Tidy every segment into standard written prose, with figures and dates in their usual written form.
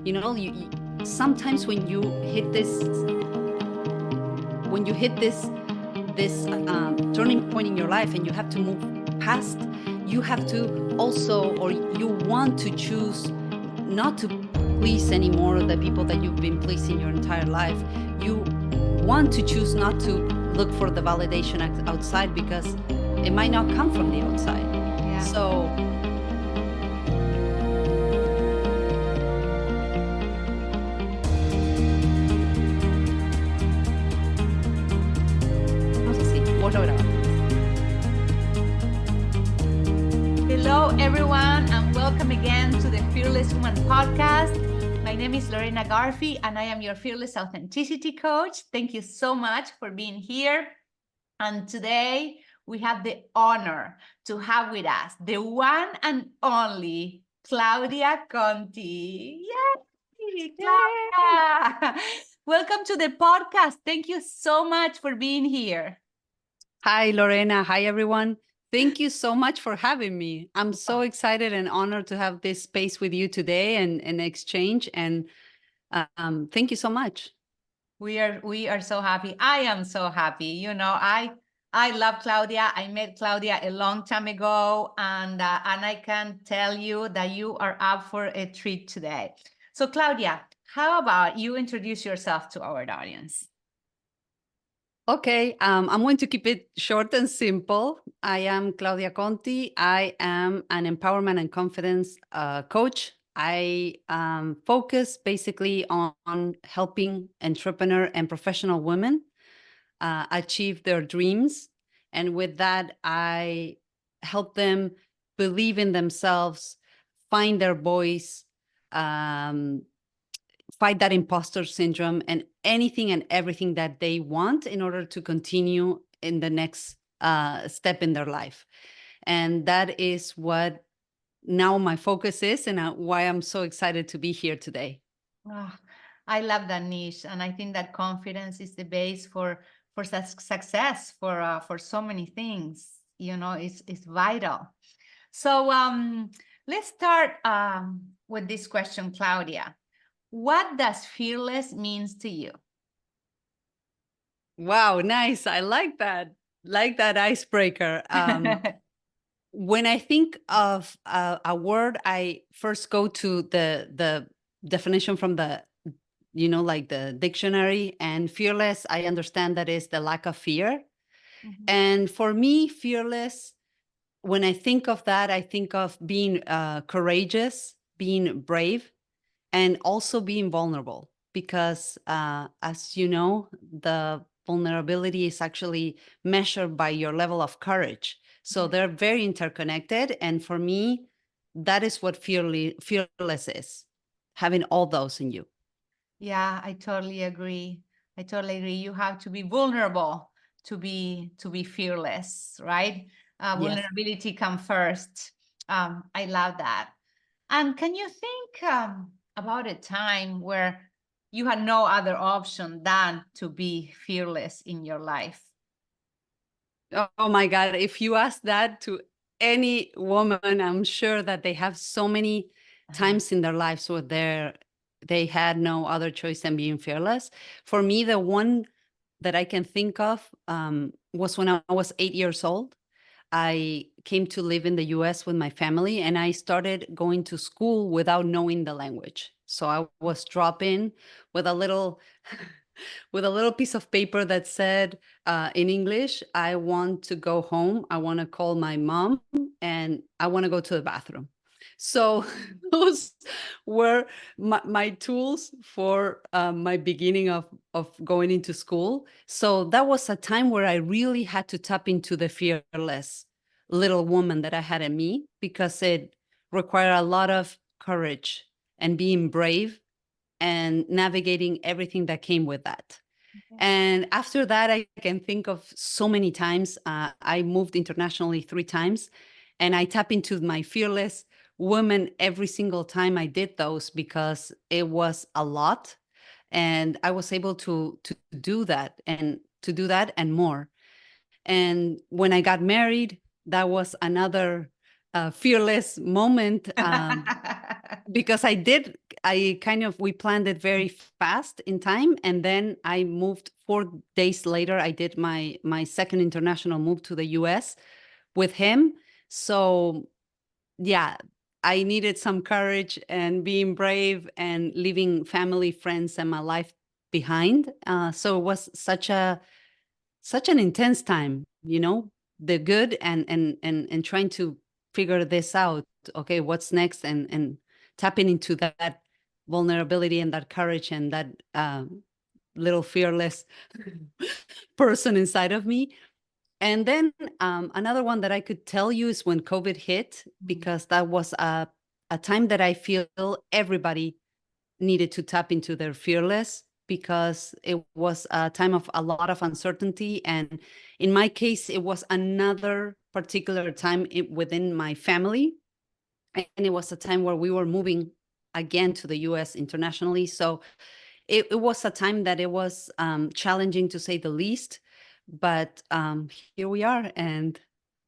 You sometimes when you hit this turning point in your life and you have to move past, you have to also, or you want to choose not to please anymore the people that you've been pleasing your entire life. You want to choose not to look for the validation outside, because it might not come from the outside. Yeah. So vamos así, vos lo grabas. Hello, everyone, and welcome again to the Fearless Woman podcast. My name is Lorena Garfi, and I am your Fearless Authenticity Coach. Thank you so much for being here. And today we have the honor to have with us the one and only Claudia Conti. Yay, Claudia! Welcome to the podcast. Thank you so much for being here. Hi, Lorena. Hi, everyone. Thank you so much for having me. I'm so excited and honored to have this space with you today and exchange. And thank you so much. We are so happy. I am so happy. You know, I love Claudia. I met Claudia a long time ago, and I can tell you that you are up for a treat today. So, Claudia, how about you introduce yourself to our audience? Okay, I'm going to keep it short and simple. I am Claudia Conti. I am an empowerment and confidence coach. I focus basically on helping entrepreneur and professional women achieve their dreams. And with that, I help them believe in themselves, find their voice, fight that imposter syndrome, and anything and everything that they want in order to continue in the next step in their life. And that is what now my focus is, and why I'm so excited to be here today. Oh, I love that niche, and I think that confidence is the base for success for so many things. You know, it's vital. So let's start with this question, Claudia. What does fearless means to you? Wow, nice. I like that. Like that icebreaker. When I think of a word, I first go to the definition from the like the dictionary. And fearless, I understand that is the lack of fear. Mhm. And for me, fearless, when I think of that, I think of being courageous, being brave, and also being vulnerable. Because as you know, the vulnerability is actually measured by your level of courage. So they're very interconnected. And for me, that is what fearless is, having all those in you. Yeah, I totally agree. I totally agree. You have to be vulnerable to be fearless, right? Yes. Vulnerability come first. I love that. And can you think about a time where you had no other option than to be fearless in your life? Oh my God. If you ask that to any woman, I'm sure that they have so many times in their lives where they had no other choice than being fearless. For me, the one that I can think of was when I was 8 years old. I came to live in the US with my family, and I started going to school without knowing the language. So I was dropped in with a little with a little piece of paper that said in English, I want to go home. I want to call my mom, and I want to go to the bathroom. So those were my tools for my beginning of going into school. So that was a time where I really had to tap into the fearless little woman that I had in me, because it required a lot of courage and being brave and navigating everything that came with that. Okay. And after that, I can think of so many times. I moved internationally 3 times, and I tap into my fearless woman every single time I did those, because it was a lot. And I was able to do that, and to do that and more. And when I got married, that was another fearless moment, because I did we planned it very fast in time. And then I moved 4 days later. I did my second international move to the US with him. So yeah, I needed some courage and being brave and leaving family, friends, and my life behind. So it was such an intense time, the good and trying to figure this out. Okay, what's next, and tapping into that vulnerability and that courage and that little fearless person inside of me. And then another one that I could tell you is when COVID hit, because that was a time that I feel everybody needed to tap into their fearless, because it was a time of a lot of uncertainty. And in my case, it was another particular time within my family. And it was a time where we were moving again to the US internationally. So it was a time that it was challenging, to say the least. But here we are, and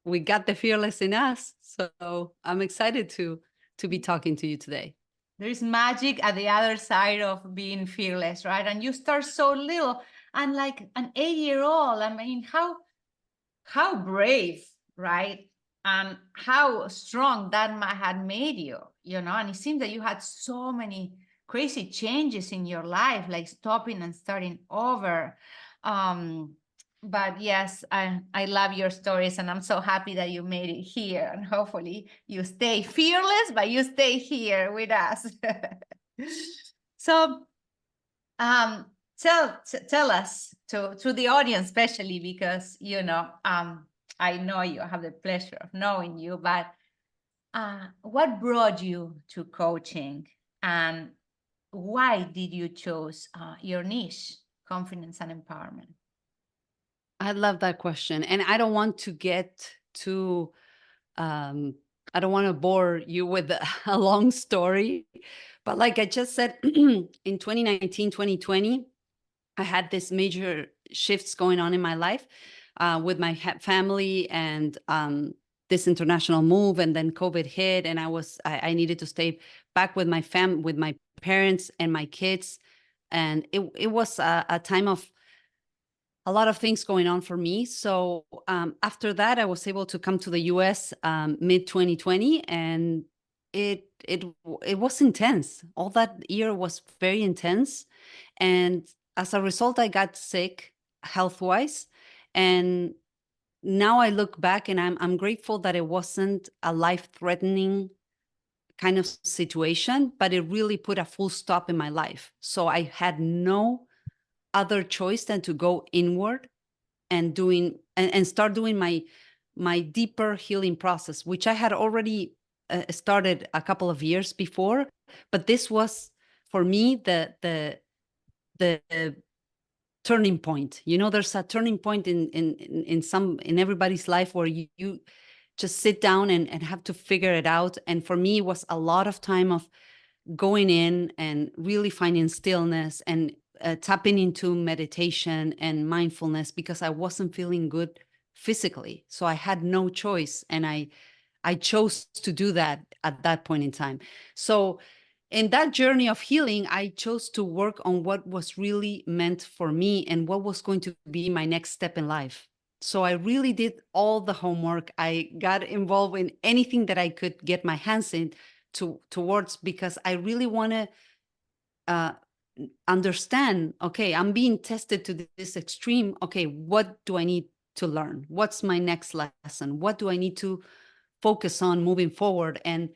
we got the fearless in us. So I'm excited to be talking to you today. There's magic at the other side of being fearless, right? And you start so little, and like an 8-year-old. I mean, how brave, right? And how strong that had made you, and it seems that you had so many crazy changes in your life, like stopping and starting over. But yes, I love your stories, and I'm so happy that you made it here, and hopefully you stay fearless, but you stay here with us. So tell us, to the audience especially, because I know you have the pleasure of knowing you, but what brought you to coaching, and why did you choose your niche, confidence and empowerment? I love that question. And I don't want to get too, I don't want to bore you with a long story. But like I just said, in 2019, 2020, I had this major shifts going on in my life with my family and this international move. And then COVID hit, and I needed to stay back with with my parents and my kids. And it was a time of a lot of things going on for me. So after that, I was able to come to the US mid 2020, and it was intense. All that year was very intense, and as a result, I got sick health wise. And now I look back, and I'm grateful that it wasn't a life threatening kind of situation, but it really put a full stop in my life. So I had no other choice than to go inward and start doing my deeper healing process, which I had already started a couple of years before. But this was for me the turning point. There's a turning point in everybody's life where you just sit down and have to figure it out. And for me, it was a lot of time of going in and really finding stillness and tapping into meditation and mindfulness, because I wasn't feeling good physically. So I had no choice. And I chose to do that at that point in time. So in that journey of healing, I chose to work on what was really meant for me and what was going to be my next step in life. So I really did all the homework. I got involved in anything that I could get my hands in towards, because I really want to understand, okay, I'm being tested to this extreme. Okay, what do I need to learn? What's my next lesson? What do I need to focus on moving forward? And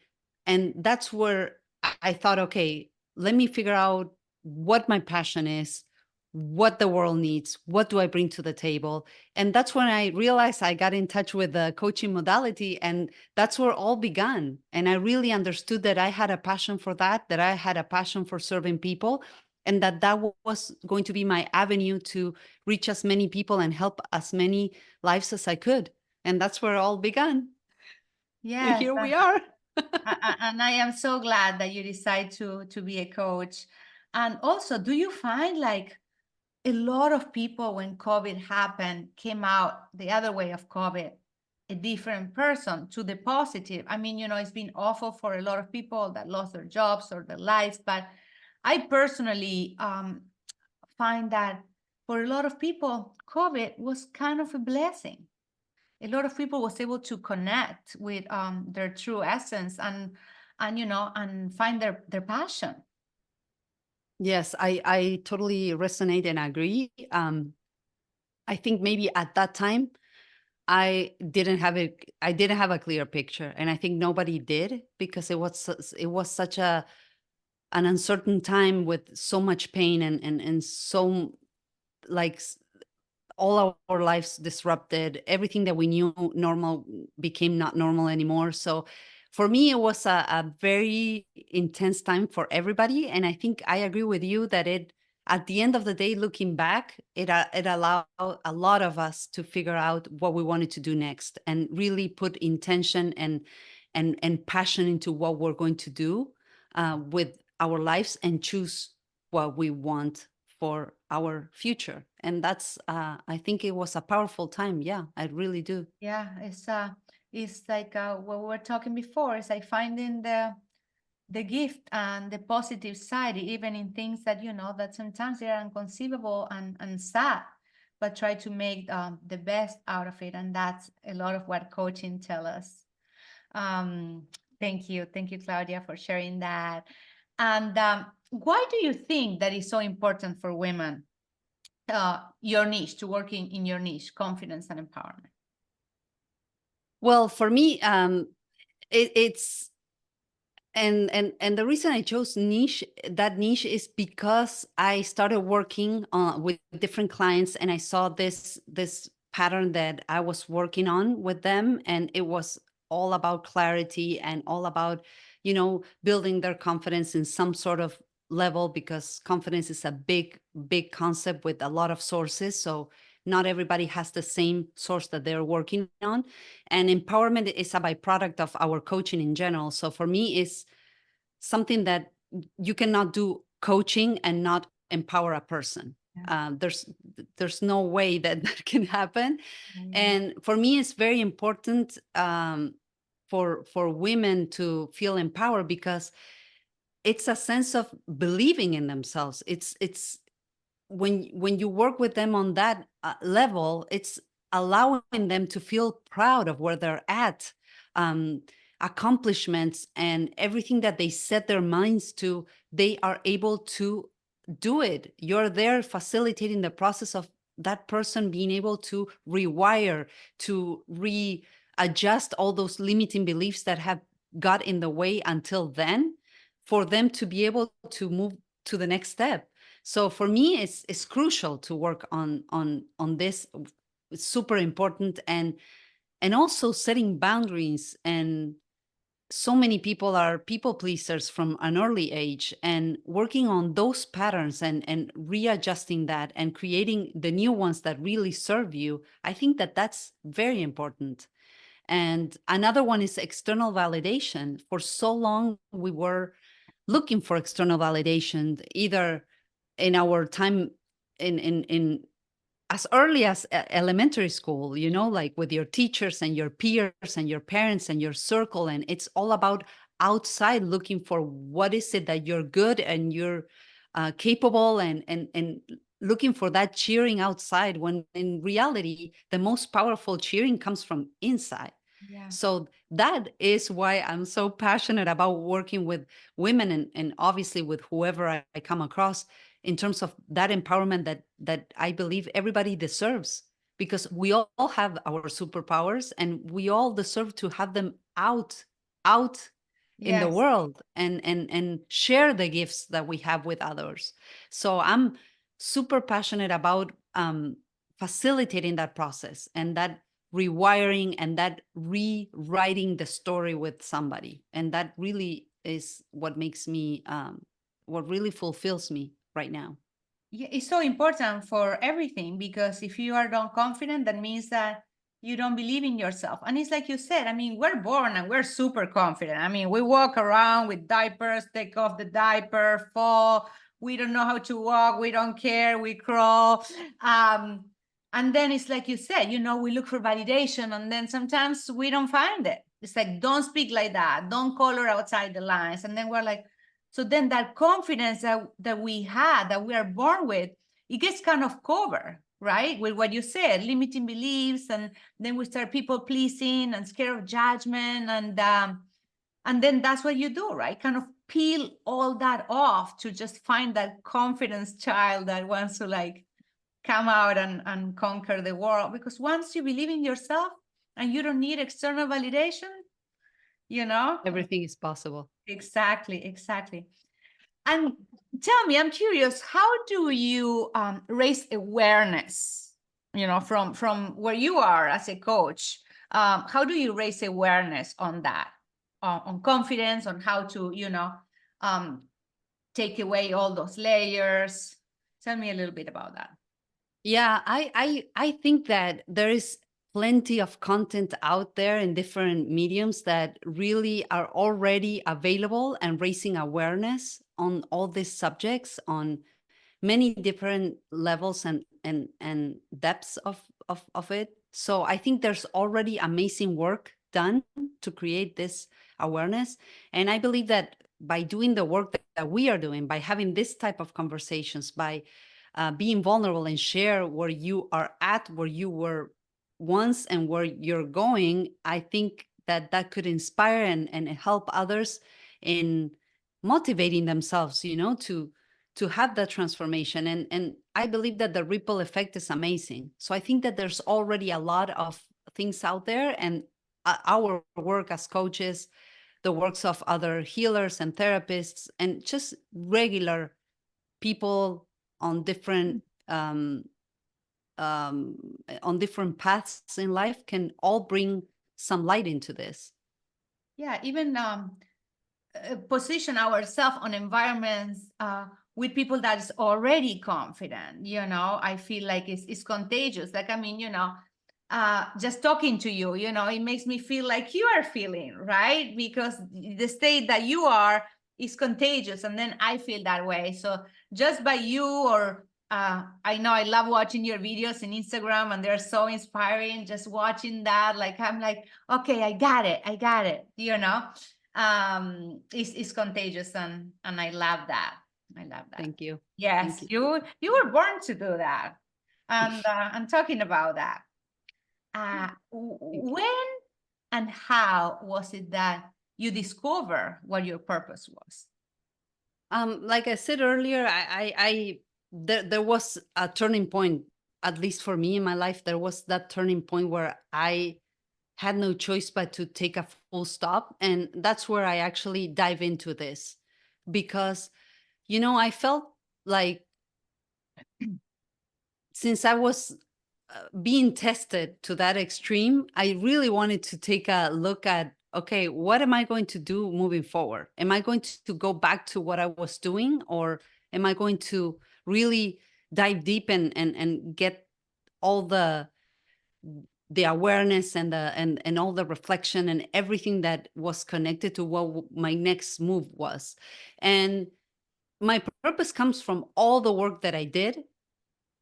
that's where I thought, okay, let me figure out what my passion is, what the world needs, what do I bring to the table. And that's when I realized I got in touch with the coaching modality, and that's where all began. And I really understood that I had a passion for that I had a passion for serving people, and that was going to be my avenue to reach as many people and help as many lives as I could. And that's where it all began. Yes, and here we are. and I am so glad that you decide to be a coach. And also, do you find like a lot of people, when COVID happened, came out the other way of COVID, a different person to the positive. I mean, it's been awful for a lot of people that lost their jobs or their lives, but I personally find that for a lot of people, COVID was kind of a blessing. A lot of people was able to connect with their true essence and find their passion. Yes, I totally resonate and agree. I think maybe at that time I didn't have a clear picture, and I think nobody did, because it was such an uncertain time with so much pain and so, like, all our lives disrupted. Everything that we knew normal became not normal anymore. So for me, it was a very intense time for everybody. And I think I agree with you that at the end of the day, looking back, it allowed a lot of us to figure out what we wanted to do next, and really put intention and passion into what we're going to do with our lives, and choose what we want for our future. And that's I think it was a powerful time. Yeah, I really do. Yeah, it's like what we were talking before. It's like finding the gift and the positive side, even in things that that sometimes they are inconceivable and sad, but try to make the best out of it. And that's a lot of what coaching tell us. Thank you, Claudia, for sharing that. And why do you think that is so important for women, your niche, to work in your niche, confidence and empowerment? Well, for me, it's and the reason I chose that niche is because I started working with different clients, and I saw this pattern that I was working on with them, and it was all about clarity and all about building their confidence in some sort of level, because confidence is a big concept with a lot of sources. So not everybody has the same source that they're working on, and empowerment is a byproduct of our coaching in general. So for me, it's something that you cannot do coaching and not empower a person. There's no way that that can happen. And for me, it's very important for women to feel empowered, because it's a sense of believing in themselves. It's when you work with them on that level, it's allowing them to feel proud of where they're at, um, accomplishments, and everything that they set their minds to, they are able to do it. You're there facilitating the process of that person being able to rewire, to readjust all those limiting beliefs that have got in the way until then, for them to be able to move to the next step. So for me, it's crucial to work on this. It's super important, and also setting boundaries. And so many people are people pleasers from an early age, and working on those patterns and readjusting that and creating the new ones that really serve you. I think that that's very important. And another one is external validation. For so long, we were looking for external validation, either in our time in as early as elementary school, like with your teachers and your peers and your parents and your circle. And it's all about outside, looking for what is it that you're good and you're capable, and looking for that cheering outside, when in reality, the most powerful cheering comes from inside. Yeah. So that is why I'm so passionate about working with women, and obviously with whoever I come across, in terms of that empowerment that I believe everybody deserves, because we all have our superpowers, and we all deserve to have them out in the Yes. world, and share the gifts that we have with others. So I'm super passionate about facilitating that process, and that rewiring, and that rewriting the story with somebody. And that really is what makes me what really fulfills me right now. Yeah, it's so important for everything, because if you are not confident, that means that you don't believe in yourself. And it's like you said, I mean, we're born and we're super confident. I mean, we walk around with diapers, take off the diaper, fall. We don't know how to walk. We don't care. We crawl. And then it's like you said, we look for validation, and then sometimes we don't find it. It's like, don't speak like that, don't color outside the lines. And then we're like, so then that confidence that we had, that we are born with, it gets kind of covered, right? With what you said, limiting beliefs, and then we start people pleasing and scared of judgment, and then that's what you do, right? Kind of peel all that off to just find that confidence child that wants to like come out and conquer the world. Because once you believe in yourself and you don't need external validation, Everything is possible. Exactly. And tell me, I'm curious, how do you raise awareness, from where you are as a coach? How do you raise awareness on that, on confidence, on how to, take away all those layers? Tell me a little bit about that. Yeah, I think that there is plenty of content out there in different mediums that really are already available and raising awareness on all these subjects on many different levels and depths of it. So I think there's already amazing work done to create this awareness. And I believe that by doing the work that we are doing, by having this type of conversations, by being vulnerable and share where you are at, where you were once and where you're going, I think that that could inspire and help others in motivating themselves, to have that transformation. And I believe that the ripple effect is amazing. So I think that there's already a lot of things out there, and our work as coaches, the works of other healers and therapists, and just regular people on different on different paths in life can all bring some light into this. Yeah, even position ourselves on environments with people that is already confident. I feel like it's contagious. Like, I mean, just talking to you, it makes me feel like you are feeling, right? Because the state that you are is contagious, and then I feel that way. So just by you, or I know I love watching your videos in Instagram, and they're so inspiring. Just watching that, like, I'm like, okay, I got it. It's contagious, and I love that. Thank you. Yes. Thank you were born to do that. And I'm talking about that. When and how was it that you discover what your purpose was? Like I said earlier, there was a turning point, at least for me in my life. There was that turning point where I had no choice but to take a full stop. And that's where I actually dive into this, because, I felt like since I was being tested to that extreme, I really wanted to take a look at, okay, what am I going to do moving forward? Am I going to go back to what I was doing, or am I going to really dive deep and get all the awareness and and all the reflection and everything that was connected to what my next move was? And my purpose comes from all the work that I did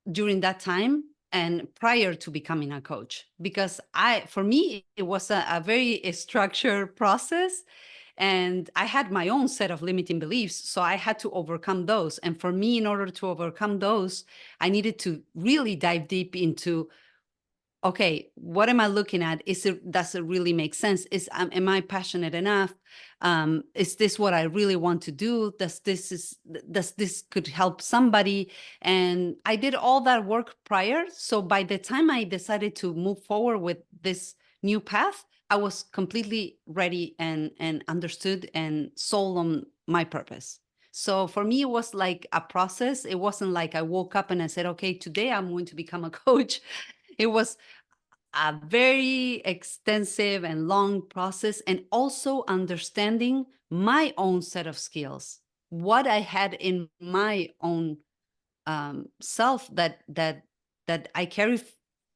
during that time and prior to becoming a coach, because for me it was a very structured process, and I had my own set of limiting beliefs, so I had to overcome those. And for me, in order to overcome those, I needed to really dive deep into, okay, what am I looking at? Does it really make sense? Am I passionate enough? Is this what I really want to do? Does this could help somebody? And I did all that work prior. So by the time I decided to move forward with this new path, I was completely ready and understood and sold on my purpose. So for me, it was like a process. It wasn't like I woke up and I said, okay, today I'm going to become a coach. It was a very extensive and long process, and also understanding my own set of skills, what I had in my own self that I carry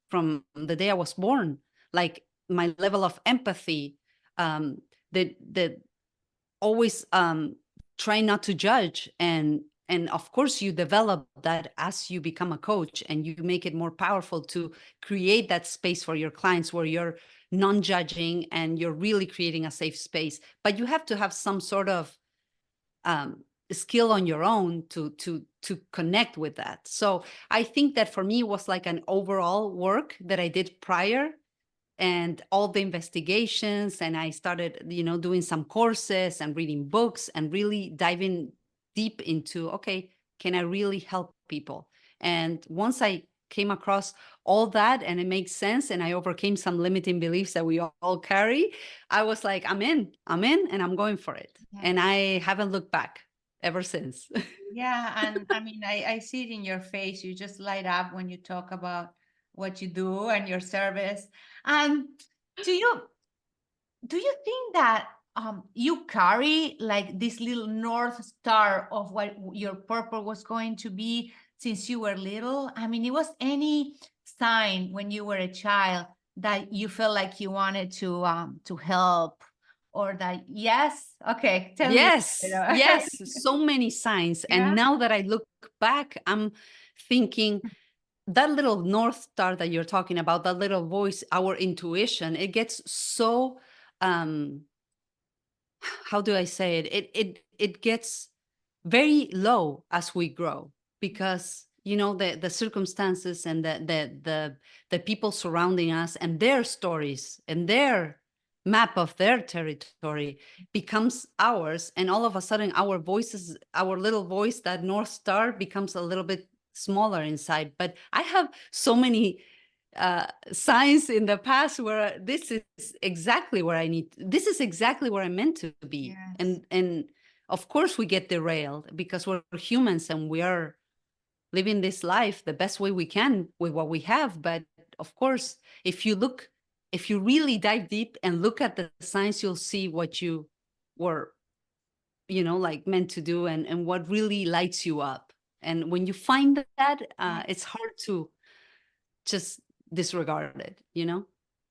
from the day I was born, like my level of empathy, that always try not to judge, and and of course you develop that as you become a coach, and you make it more powerful to create that space for your clients where you're non-judging and you're really creating a safe space. But you have to have some sort of skill on your own to connect with that. So I think that for me it was like an overall work that I did prior, and all the investigations, and I started, doing some courses and reading books and really diving deep into, okay, can I really help people? And once I came across all that and it makes sense, and I overcame some limiting beliefs that we all carry, I was like, I'm in, and I'm going for it. And I haven't looked back ever since. Yeah, and I mean, I see it in your face. You just light up when you talk about what you do and your service. And do you think that you carry like this little North Star of what your purpose was going to be since you were little? I mean, it was any sign when you were a child that you felt like you wanted to help, or that yes, okay, tell me. Yes, so many signs. Yeah. And now that I look back, I'm thinking that little North Star that you're talking about, that little voice, our intuition, it gets so, how do I say it? It gets very low as we grow, because the circumstances and the people surrounding us and their stories and their map of their territory becomes ours, and all of a sudden our voices, our little voice, that North Star, becomes a little bit smaller inside. But I have so many signs in the past where this is exactly where this is exactly where I'm meant to be. Yes. And of course we get derailed because we're humans and we are living this life the best way we can with what we have. But of course, if you really dive deep and look at the signs, you'll see what you were, like meant to do, and what really lights you up. And when you find that, it's hard to just disregard it.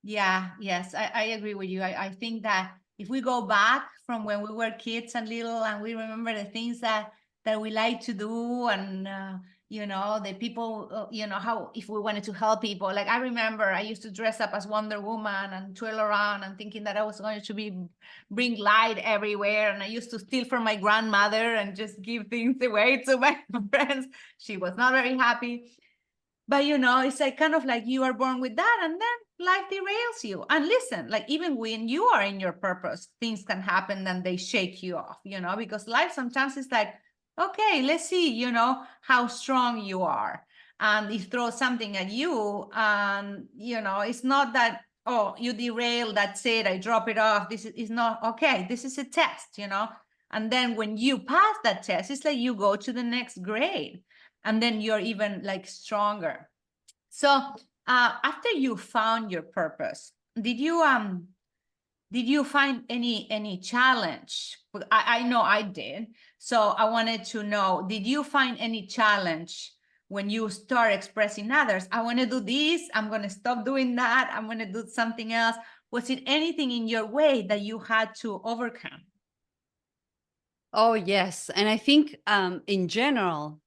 Yeah, yes, I agree with you. I think that if we go back from when we were kids and little, and we remember the things that we like to do, and the people, how if we wanted to help people. Like I remember I used to dress up as Wonder Woman and twirl around and thinking that I was going to bring light everywhere. And I used to steal from my grandmother and just give things away to my friends. She was not very happy. But it's like kind of like you are born with that, and then life derails you. And listen, like even when you are in your purpose, things can happen and they shake you off, because life sometimes is like, okay, let's see, how strong you are. And it throws something at you, and it's not that, oh, you derail, that's it, I drop it off. This is not okay. This is a test, and then when you pass that test, it's like you go to the next grade, and then you're even like stronger. So after you found your purpose, did you find any challenge? I know I did. So I wanted to know, did you find any challenge when you start expressing others? I want to do this, I'm going to stop doing that, I'm going to do something else. Was it anything in your way that you had to overcome? Oh, yes. And I think in general,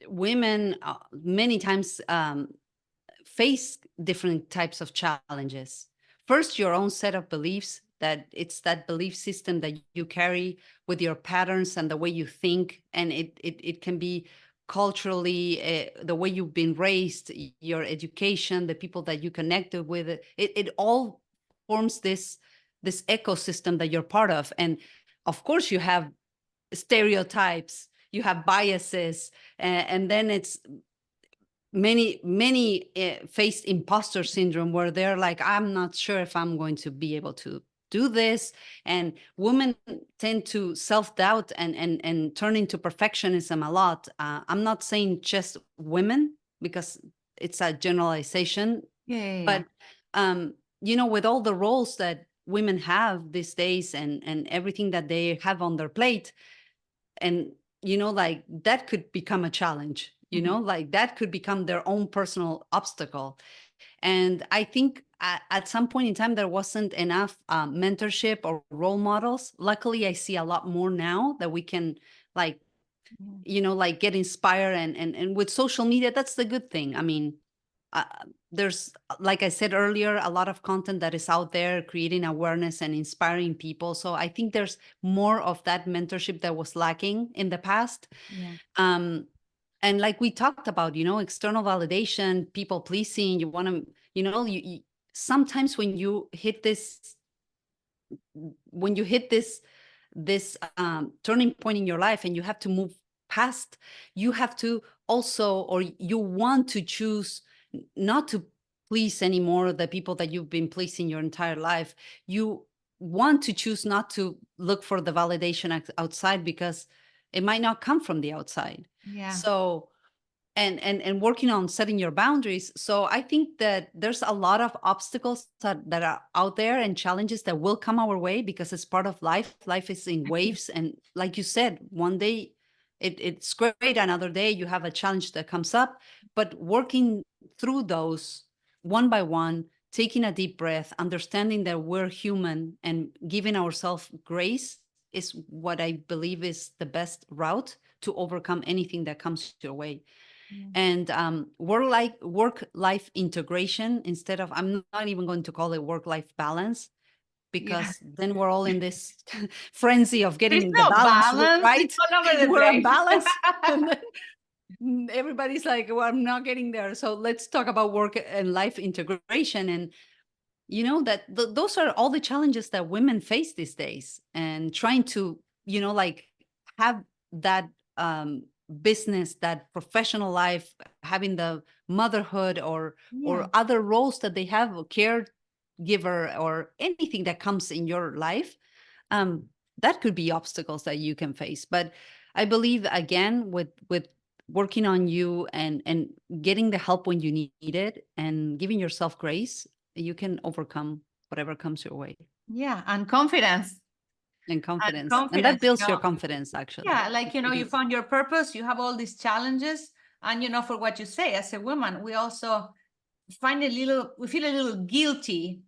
women many times face different types of challenges. First, your own set of beliefs, that it's that belief system that you carry with your patterns and the way you think. And it can be culturally, the way you've been raised, your education, the people that you connected with. It all forms this ecosystem that you're part of. And of course, you have stereotypes, you have biases, and then it's many face imposter syndrome, where they're like, I'm not sure if I'm going to be able to do this. And women tend to self-doubt and turn into perfectionism a lot. I'm not saying just women, because it's a generalization. Yeah. But with all the roles that women have these days, and everything that they have on their plate, and like that could become a challenge, like that could become their own personal obstacle. And I think at some point in time there wasn't enough mentorship or role models. Luckily, I see a lot more now that we can like, Yeah. like get inspired. And with social media, that's the good thing. I mean, uh, there's, like I said earlier, a lot of content that is out there creating awareness and inspiring people. So I think there's more of that mentorship that was lacking in the past. Yeah. um and like we talked about, external validation, people pleasing, you want to, you sometimes when you hit this turning point in your life and you have to move past, you have to also, or you want to choose not to please anymore the people that you've been pleasing your entire life. You want to choose not to look for the validation outside, because it might not come from the outside. Yeah. So, and working on setting your boundaries. So I think that there's a lot of obstacles that are out there, and challenges that will come our way, because it's part of life. Life is in waves, and like you said, one day it's great, another day you have a challenge that comes up. But working through those one by one, taking a deep breath, understanding that we're human, and giving ourselves grace is what I believe is the best route to overcome anything that comes your way. Yeah. And work life integration, instead of, I'm not even going to call it work life balance, Yeah. because then we're all in this frenzy of There's getting the no balance balance. It's right. all over the We're place. unbalanced. And then everybody's like, well, I'm not getting there. So let's talk about work and life integration. And that those are all the challenges that women face these days, and trying to, like, have that business, that professional life, having the motherhood, Yeah. or other roles that they have, a caregiver, or anything that comes in your life. um that could be obstacles that you can face. But I believe, again, with working on you, and getting the help when you need it, and giving yourself grace, you can overcome whatever comes your way. Yeah. And confidence. And And confidence, and that confidence, builds your confidence, actually. yeah, like, It you is. found your purpose, you have all these challenges. And, for what you say, as a woman, we also we feel a little guilty.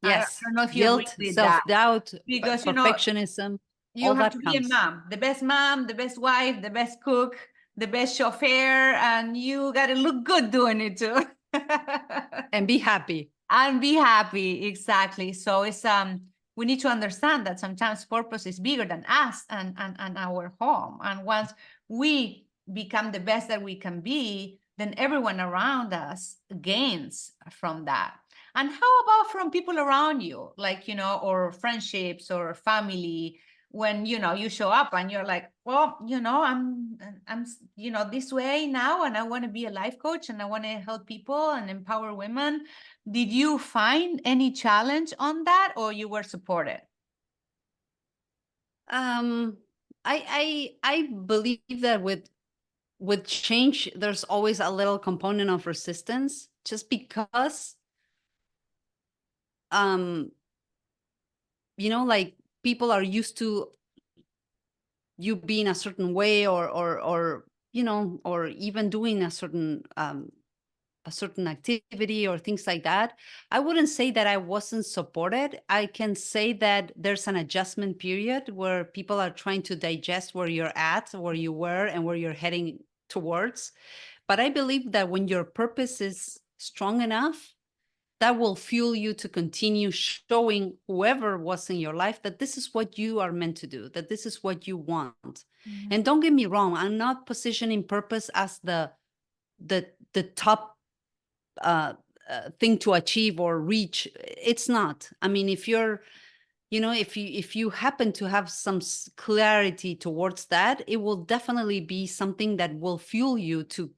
I Yes, don't know if you agree guilt, with that, self-doubt, because, perfectionism, you all have to that be a comes. mom, the best wife, the best cook, the best chauffeur, and you got to look good doing it too. And be happy. And be happy, exactly. So it's we need to understand that sometimes purpose is bigger than us and our home. And once we become the best that we can be, then everyone around us gains from that. And how about from people around you, like, or friendships or family? When you show up and you're like, well, I'm this way now, and I want to be a life coach, and I want to help people and empower women. Did you find any challenge on that, or you were supported? um I believe that with change, there's always a little component of resistance, just because um like, people are used to you being a certain way, or even doing a certain activity, or things like that. I wouldn't say that I wasn't supported. I can say that there's an adjustment period where people are trying to digest where you're at, where you were, and where you're heading towards. But I believe that when your purpose is strong enough, that will fuel you to continue showing whoever was in your life that this is what you are meant to do, that this is what you want. Yeah. And don't get me wrong, I'm not positioning purpose as the top thing to achieve or reach. It's not. I mean, if you're, if you happen to have some clarity towards that, it will definitely be something that will fuel you to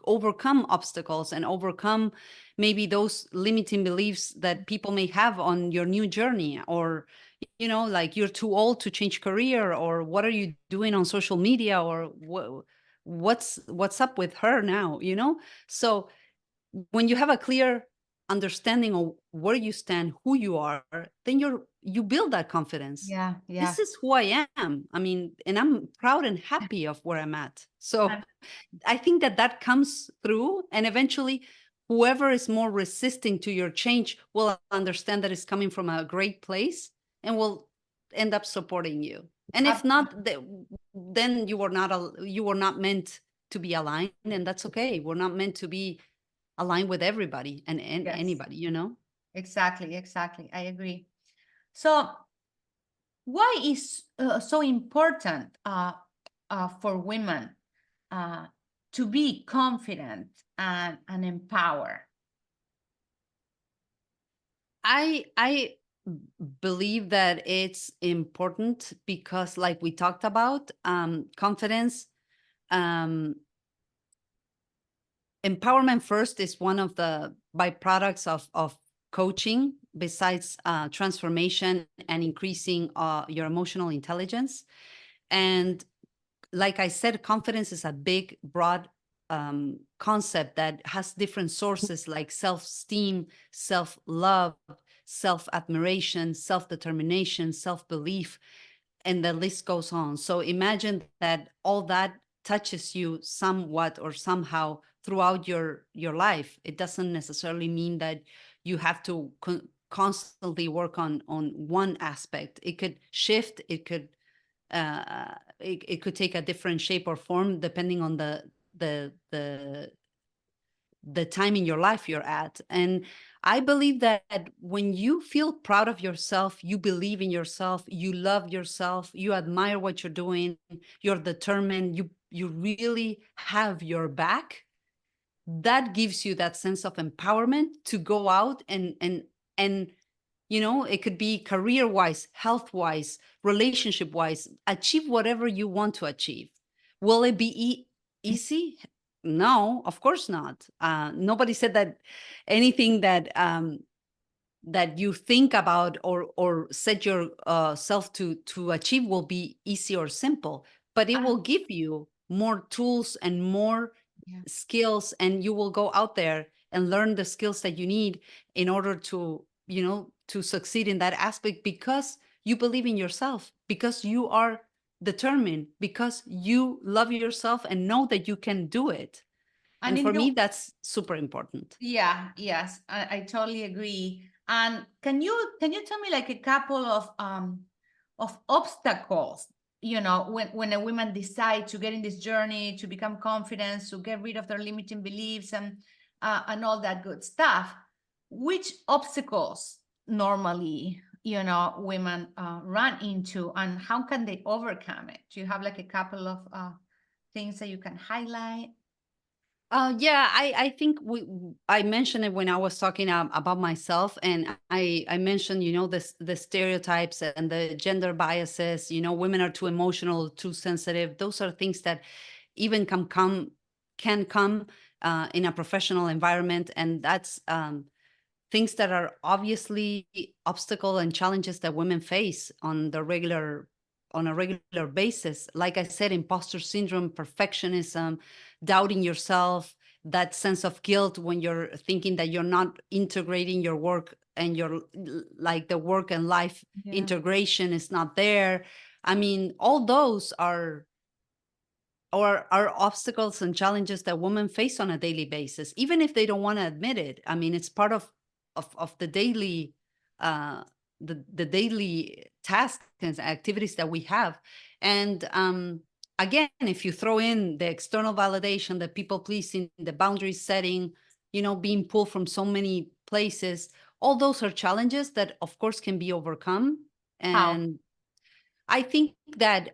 overcome obstacles, and overcome maybe those limiting beliefs that people may have on your new journey. Or, like, you're too old to change career, or what are you doing on social media, or what's up with her now. So when you have a clear understanding of where you stand, who you are, then you build that confidence. Yeah. Yeah. This is who I am. I mean, and I'm proud and happy of where I'm at. So And I think that comes through, and eventually whoever is more resisting to your change will understand that it's coming from a great place, and will end up supporting you. And if ab- not, then you were not meant to be aligned, and that's okay. We're not meant to be aligned with everybody and Yes, anybody, you know? exactly, exactly. I agree. So, why is so important for women uh, to be confident and empowered? I believe that it's important because, like we talked about, confidence, um, empowerment first is one of the byproducts of coaching, besides transformation and increasing your emotional intelligence. And like I said, confidence is a big, broad concept that has different sources like self-esteem, self-love, self-admiration, self-determination, self-belief, and the list goes on. So imagine that all that touches you somewhat or somehow throughout your life. It doesn't necessarily mean that you have to constantly work on one aspect. It could shift. It could take a different shape or form depending on the the the time in your life you're at. And I believe that when you feel proud of yourself, you believe in yourself, you love yourself, you admire what you're doing, you're determined, you really have your back, that gives you that sense of empowerment to go out and it could be career wise, health wise, relationship wise, achieve whatever you want to achieve. Will it be easy? No, of course not. Nobody said that anything that you think about or set your self to achieve will be easy or simple, but it Ah, will give you more tools and more yeah. skills, and you will go out there and learn the skills that you need in order to succeed in that aspect, because you believe in yourself, because you are determined, because you love yourself and know that you can do it. And And in for me, your that's super important. Yeah, yes, I totally agree. And can you tell me like a couple of obstacles, when a woman decide to get in this journey to become confident, to get rid of their limiting beliefs and all that good stuff. Which obstacles normally, women run into, and how can they overcome it? Do you have like a couple of things that you can highlight? Yeah, I think I mentioned it when I was talking about myself, and I mentioned the stereotypes and the gender biases. Women are too emotional, too sensitive. Those are things that even can come in a professional environment, and that's things that are obviously obstacle and challenges that women face on a regular basis. Like I said, imposter syndrome, perfectionism, doubting yourself, that sense of guilt when you're thinking that you're not integrating your work, and your like the work and life Yeah. integration is not there. I mean, all those are obstacles and challenges that women face on a daily basis, even if they don't want to admit it. I mean, it's part of the daily uh the daily tasks and activities that we have. And again, if you throw in the external validation, the people pleasing, the boundary setting, being pulled from so many places, all those are challenges that of course can be overcome. How? And I think that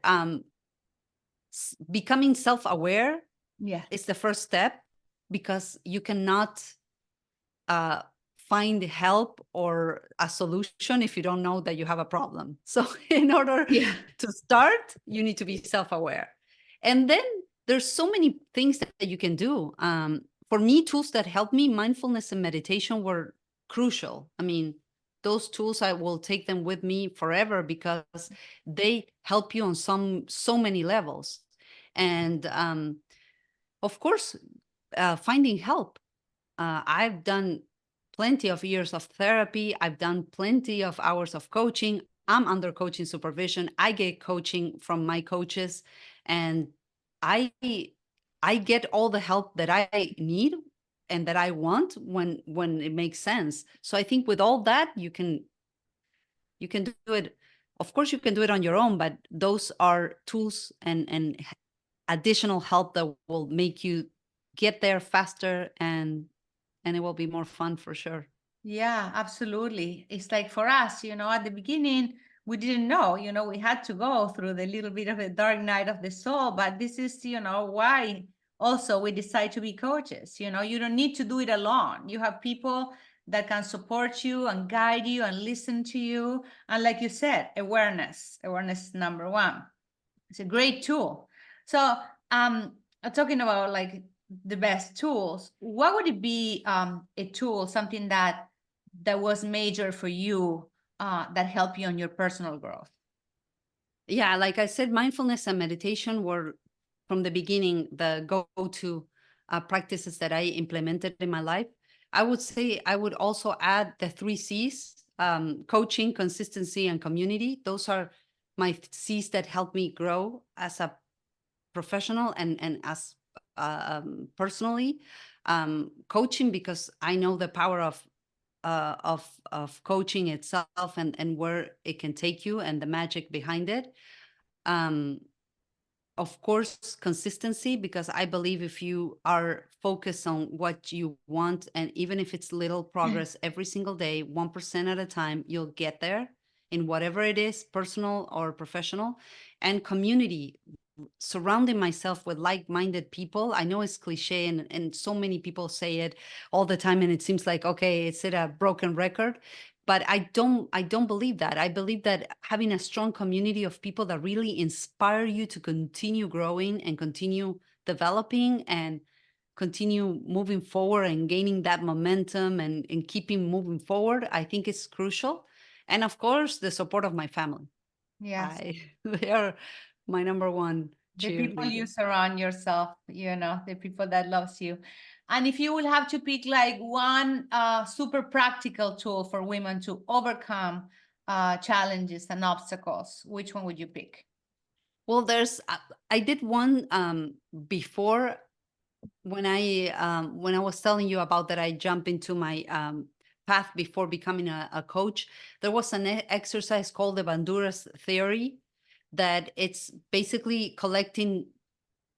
becoming self-aware Yeah. is the first step, because you cannot uh, find help or a solution if you don't know that you have a problem. So in order Yeah. to start, you need to be self-aware. And then there's so many things that you can do. For me, tools that helped me, mindfulness and meditation, were crucial. I mean, those tools, I will take them with me forever, because they help you on so many levels. And of course, finding help. I've done plenty of years of therapy. I've done plenty of hours of coaching. I'm under coaching supervision. I get coaching from my coaches, and I I get all the help that I need and that I want when it makes sense. So I think with all that, you can do it Of course, you can do it on your own, but those are tools and additional help that will make you get there faster, and it will be more fun for sure. Yeah, absolutely. It's like for us, at the beginning, we didn't know, we had to go through the little bit of a dark night of the soul, but this is, why also we decide to be coaches. You don't need to do it alone. You have people that can support you and guide you and listen to you. And like you said, awareness is number one. It's a great tool. So, talking about like the best tools, what would it be, a tool, something that was major for you, that helped you on your personal growth? Yeah, like I said, mindfulness and meditation were from the beginning the go-to practices that I implemented in my life. I would say I would also add the 3 C's: coaching, consistency, and community. Those are my C's that help me grow as a professional and as personally. Coaching, because I know the power of coaching itself, and where it can take you and the magic behind it. Um, of course, consistency, because I believe if you are focused on what you want, and even if it's little progress every single day, 1% at a time, you'll get there in whatever it is, personal or professional. And community, surrounding myself with like-minded people. I know it's cliche, and so many people say it all the time, and it seems like, okay, it's a broken record, but I don't believe that. I believe that having a strong community of people that really inspire you to continue growing and continue developing and continue moving forward and gaining that momentum and keeping moving forward, I think is crucial. And of course, the support of my family. Yes. They are my number one The people you cheerleader. surround yourself, the people that loves you. And if you will have to pick like one, super practical tool for women to overcome, challenges and obstacles, which one would you pick? Well, I did one before, when I was telling you about that I jump into my path before becoming a coach. There was an exercise called the Bandura's theory, that it's basically collecting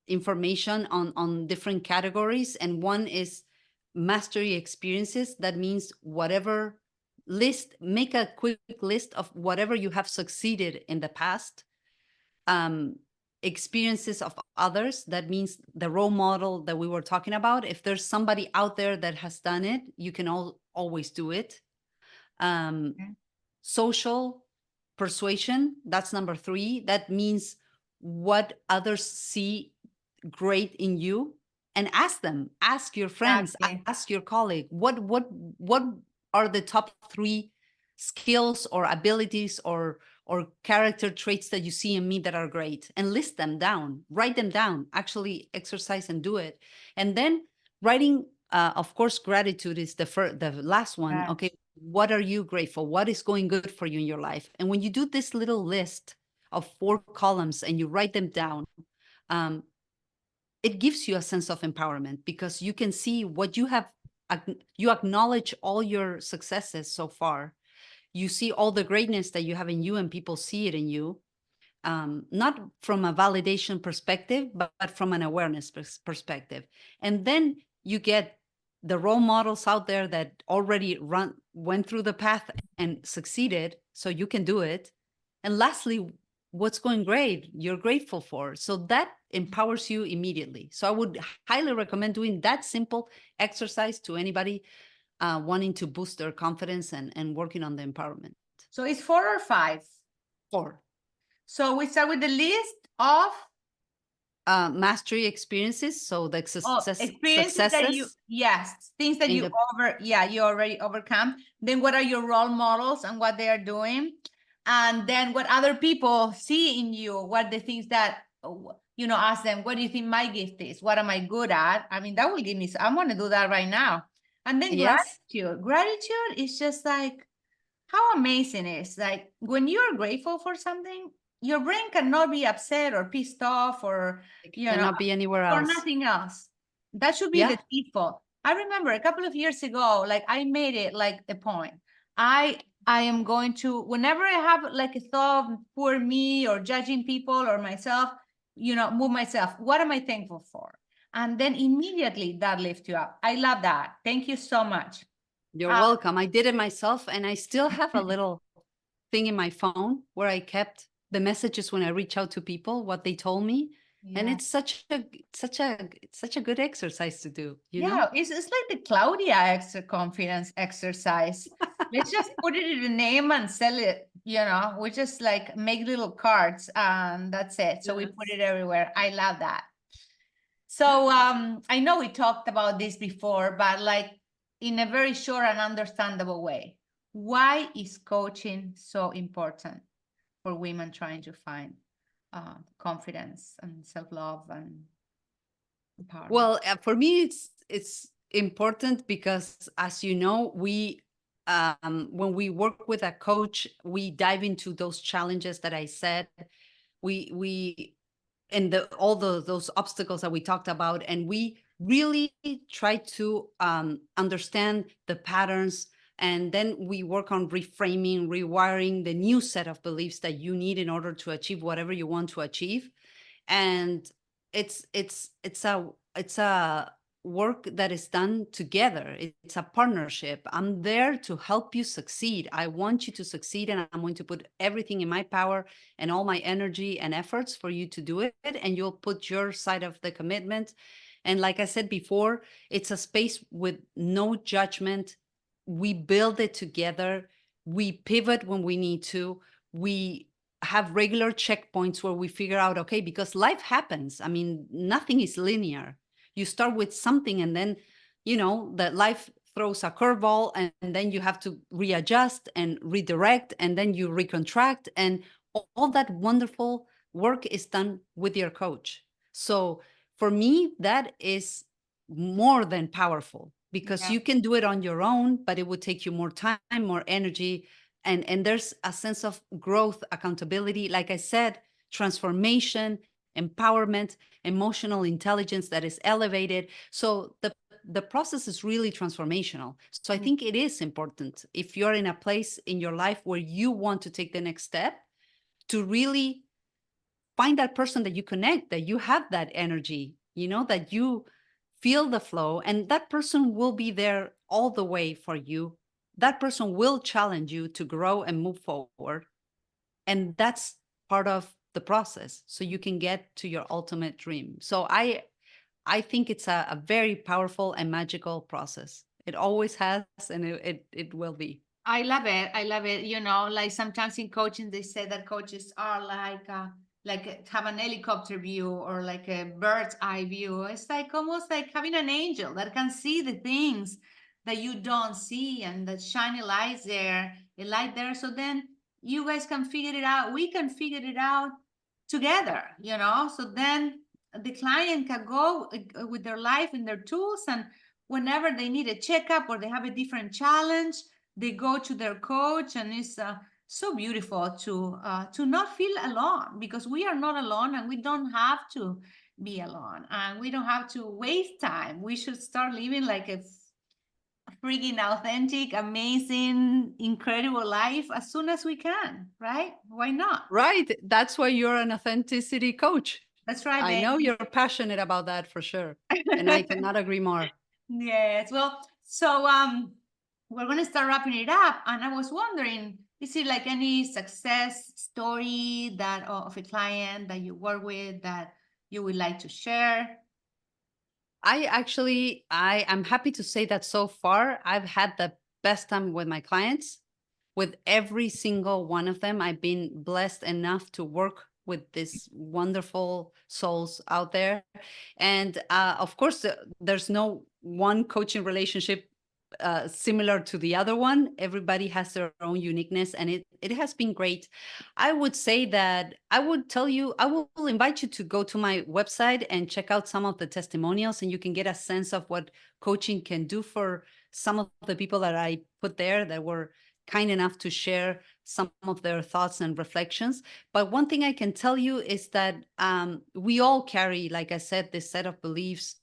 information on different categories, and one is mastery experiences. That means whatever list, make a quick list of whatever you have succeeded in the past. Experiences of others, that means the role model that we were talking about. If there's somebody out there that has done it, you can always do it. Okay. Social persuasion, that's number 3. That means what others see great in you, and ask them, ask your friends, Exactly. ask your colleague, what are the top 3 skills or abilities or character traits that you see in me that are great, and list them down, write them down, actually exercise and do it. And then writing, of course, gratitude is the last one. Right. Okay, what are you grateful, what is going good for you in your life? And when you do this little list of 4 columns and you write them down, um, it gives you a sense of empowerment, because you can see what you have. You acknowledge all your successes so far. You see all the greatness that you have in you, and people see it in you. Not from a validation perspective, but from an awareness perspective. And then you get the role models out there that already went through the path and succeeded, so you can do it. And lastly, what's going great, you're grateful for. So that empowers you immediately. So I would highly recommend doing that simple exercise to anybody wanting to boost their confidence and working on the empowerment. So it's 4 or 5. 4. So we start with the list of Mastery experiences, so the experiences that you, successes yes, things that in you the you already overcome. Then what are your role models and what they are doing? And then what other people see in you, what the things that, ask them, what do you think my gift is? What am I good at? I mean, that will give me, I want to do that right now. And then yes, gratitude is just like, how amazing it is. Like when you're grateful for something, your brain cannot be upset or pissed off or, it cannot be anywhere else. nothing else. That should be Yeah, the default. I remember a couple of years ago, like I made it like a point. I I am going to, whenever I have like a thought of poor me or judging people or myself, move myself. What am I thankful for? And then immediately that lifts you up. I love that. Thank you so much. You're welcome. I did it myself, and I still have a little thing in my phone where I kept the messages when I reach out to people, what they told me. And Yeah. it's such a good exercise to do, you know? Yeah, it's like the Claudia extra confidence exercise. Let's just put it in a name and sell it. We just like make little cards and that's it. So we put it everywhere. I love that. So I know we talked about this before, but like in a very short and understandable way. Why is coaching so important for women trying to find confidence and self-love and empowerment? Well, for me, it's important because, as you know, when we work with a coach, we dive into those challenges that I said. We and those obstacles that we talked about, and we really try to understand the patterns, and then we work on reframing, rewiring the new set of beliefs that you need in order to achieve whatever you want to achieve. And it's a work that is done together. It's a partnership. I'm there to help you succeed. I want you to succeed, and I'm going to put everything in my power and all my energy and efforts for you to do it, and you'll put your side of the commitment. And like I said before, it's a space with no judgment. We build it together. We pivot when we need to. We have regular checkpoints where we figure out, okay, because life happens. I mean, nothing is linear. You start with something, and then, that life throws a curveball, and then you have to readjust and redirect, and then you recontract. And all that wonderful work is done with your coach. So for me, that is more than powerful, because Yeah. you can do it on your own, but it would take you more time, more energy, and there's a sense of growth, accountability, like I said, transformation, empowerment, emotional intelligence that is elevated. So the process is really transformational. So I think it is important, if you're in a place in your life where you want to take the next step, to really find that person that you connect, that you have that energy, that you feel the flow, and that person will be there all the way for you. That person will challenge you to grow and move forward. And that's part of the process, so you can get to your ultimate dream. So I think it's a very powerful and magical process. It always has, and it will be. I love it. I love it. Like sometimes in coaching, they say that coaches are like have an helicopter view or like a bird's eye view. It's like almost like having an angel that can see the things that you don't see, and that shiny lights there, a light there. So then you guys can figure it out. We can figure it out together, So then the client can go with their life and their tools, and whenever they need a checkup or they have a different challenge, they go to their coach. And it's so beautiful to not feel alone, because we are not alone, and we don't have to be alone, and we don't have to waste time. We should start living like a freaking authentic, amazing, incredible life as soon as we can, right? Why not? Right. That's why you're an authenticity coach. That's right, I babe. know you're passionate about that, for sure. And I cannot agree more. Yes. Well, so we're going to start wrapping it up, and I was wondering, is it like any success story that of a client that you work with that you would like to share? I am happy to say that so far I've had the best time with my clients. With every single one of them, I've been blessed enough to work with these wonderful souls out there. And of course, there's no one coaching relationship similar to the other one. Everybody has their own uniqueness, and it has been great. I would say that I will invite you to go to my website and check out some of the testimonials, and you can get a sense of what coaching can do for some of the people that I put there that were kind enough to share some of their thoughts and reflections. But one thing I can tell you is that we all carry, like I said, this set of beliefs.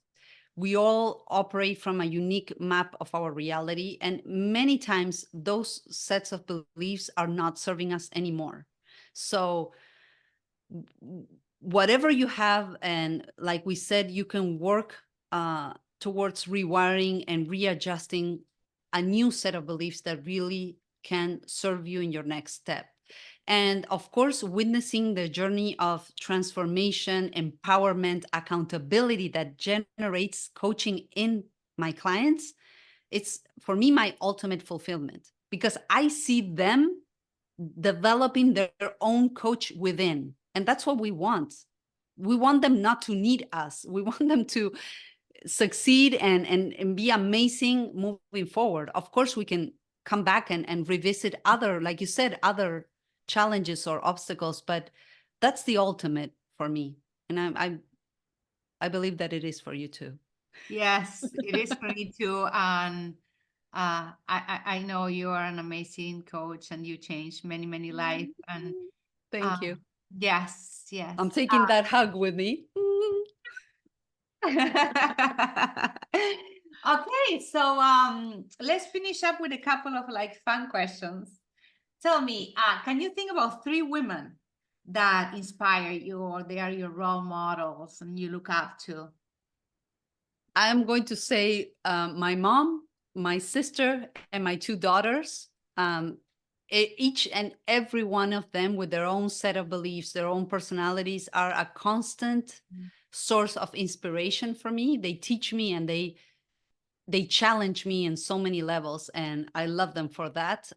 we all operate from a unique map of our reality. And many times those sets of beliefs are not serving us anymore. So whatever you have, and like we said, you can work towards rewiring and readjusting a new set of beliefs that really can serve you in your next step. And of course, witnessing the journey of transformation, empowerment, accountability that generates coaching in my clients, it's for me my ultimate fulfillment, because I see them developing their own coach within. And that's what we want. We want them not to need us. We want them to succeed and be amazing moving forward. Of course, we can come back and revisit other, like you said, other challenges or obstacles, but that's the ultimate for me. And I believe that it is for you too. Yes, it is for me too. And I know you are an amazing coach and you changed many, many lives. And Thank you. yes, yes. I'm taking that hug with me. Okay, so let's finish up with a couple of like fun questions. Tell me, can you think about 3 women that inspire you, or they are your role models and you look up to? I'm going to say my mom, my sister, and my 2 daughters. Each and every one of them, with their own set of beliefs, their own personalities, are a constant source of inspiration for me. They teach me and they challenge me in so many levels, and I love them for that.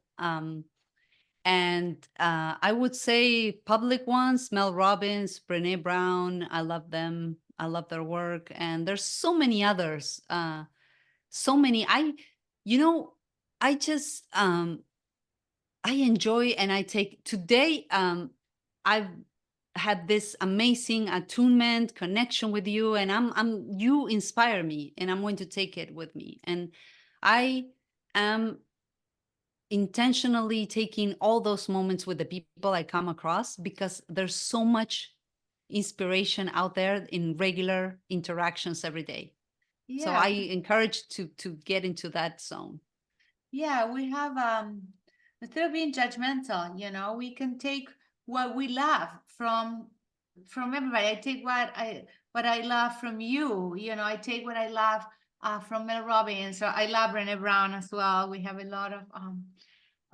And I would say public ones: Mel Robbins, Brene Brown. I love them. I love their work. And there's so many others. So many. You know, I just, I enjoy and I take today. I've had this amazing attunement connection with you, and you inspire me, and I'm going to take it with me. And I am intentionally taking all those moments with the people I come across, because there's so much inspiration out there in regular interactions every day. So Yeah, I encourage to get into that zone. yeah, we have instead of being judgmental, you know, we can take what we love from everybody. I take what I love from you, you know, I take what I love from Mel Robbins. So I love Brené Brown as well. We have a lot of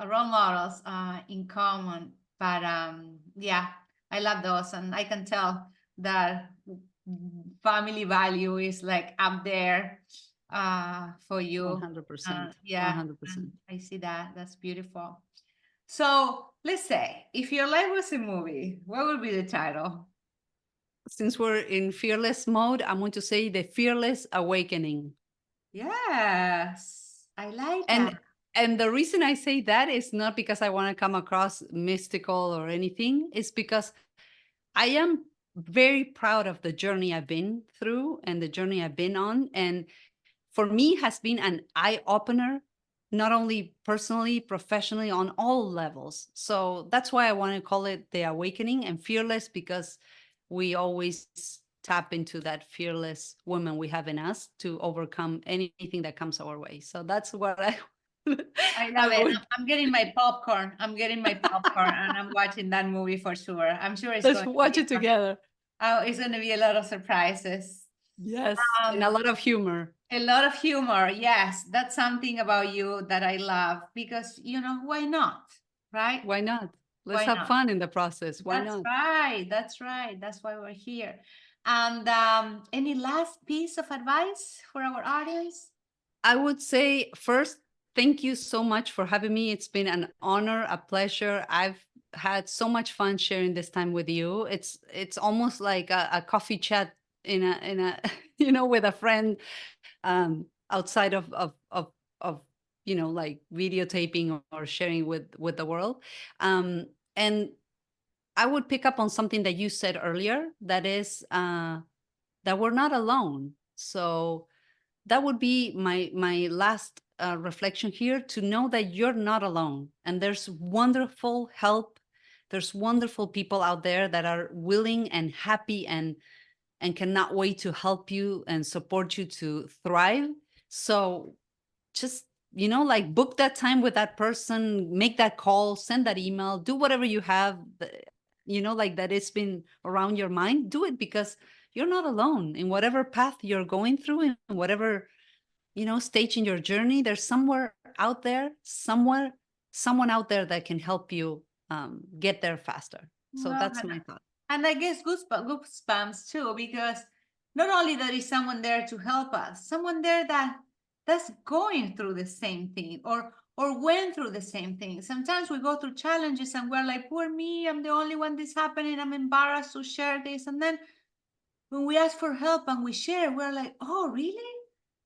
role models in common. But yeah, I love those, and I can tell that family value is like up there for you. 100%. Yeah, 100%. I see that. That's beautiful. So let's say if your life was a movie, what would be the title? Since we're in fearless mode, I'm going to say The Fearless Awakening. Yes, I like And that. and the reason I say that is not because I want to come across mystical or anything. It's because I am very proud of the journey I've been through and the journey I've been on. And for me, has been an eye opener, not only personally, professionally, on all levels. So that's why I want to call it The Awakening, and fearless, because we always tap into that fearless woman we have in us to overcome anything that comes our way. So that's what I I love it. would. I'm getting my popcorn. I'm getting my popcorn and I'm watching that movie for sure. I'm sure it's Let's going to watch be it together. oh, it's going to be a lot of surprises. Yes, and a Um, lot of humor. a lot of humor. Yes, that's something about you that I love because, you know, why not? Right? Why not? Let's Why have not? fun in the process. Why That's not? right. That's right. That's why we're here. And any last piece of advice for our audience? I would say first, thank you so much for having me. It's been an honor, a pleasure. I've had so much fun sharing this time with you. It's almost like a coffee chat in a with a friend, outside of like videotaping or sharing with the world. And I would pick up on something that you said earlier, that is that we're not alone. So that would be my last reflection here, to know that you're not alone, and there's wonderful help. There's wonderful people out there that are willing and happy and and cannot wait to help you and support you to thrive. So just, like book that time with that person, make that call, send that email, do whatever you have, like that it's been around your mind. Do it, because you're not alone in whatever path you're going through, in whatever, stage in your journey. There's somewhere out there, someone out there that can help you get there faster. So Well, that's my thought. and I guess goosebumps too, because not only there is someone there to help us, someone there that's going through the same thing or went through the same thing. Sometimes we go through challenges and we're like, poor me, I'm the only one this happening. I'm embarrassed to share this. And then when we ask for help and we share, we're like, oh, really?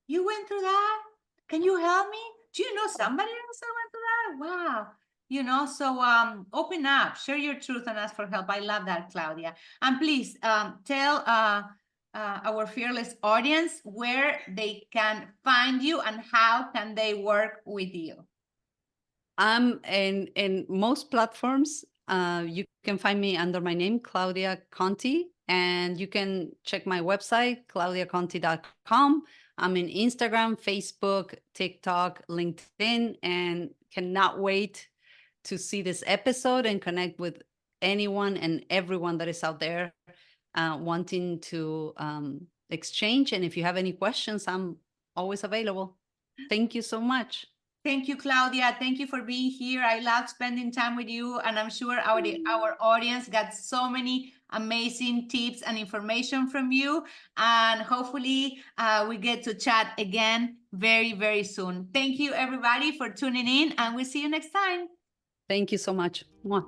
You went through that? Can you help me? Do you know somebody else that went through that? Wow. So open up, share your truth, and ask for help. I love that, Claudia. And please tell our fearless audience where they can find you and how can they work with you. I'm in most platforms. You can find me under my name, Claudia Conti, and you can check my website, claudiaconti.com. I'm in Instagram, Facebook, TikTok, LinkedIn, and cannot wait to see this episode and connect with anyone and everyone that is out there wanting to exchange. And if you have any questions, I'm always available. Thank you so much. Thank you, Claudia. Thank you for being here. I love spending time with you, and I'm sure our audience got so many amazing tips and information from you. And hopefully we get to chat again very, very soon. Thank you, everybody, for tuning in, and we'll see you next time. Thank you so much. Mwah.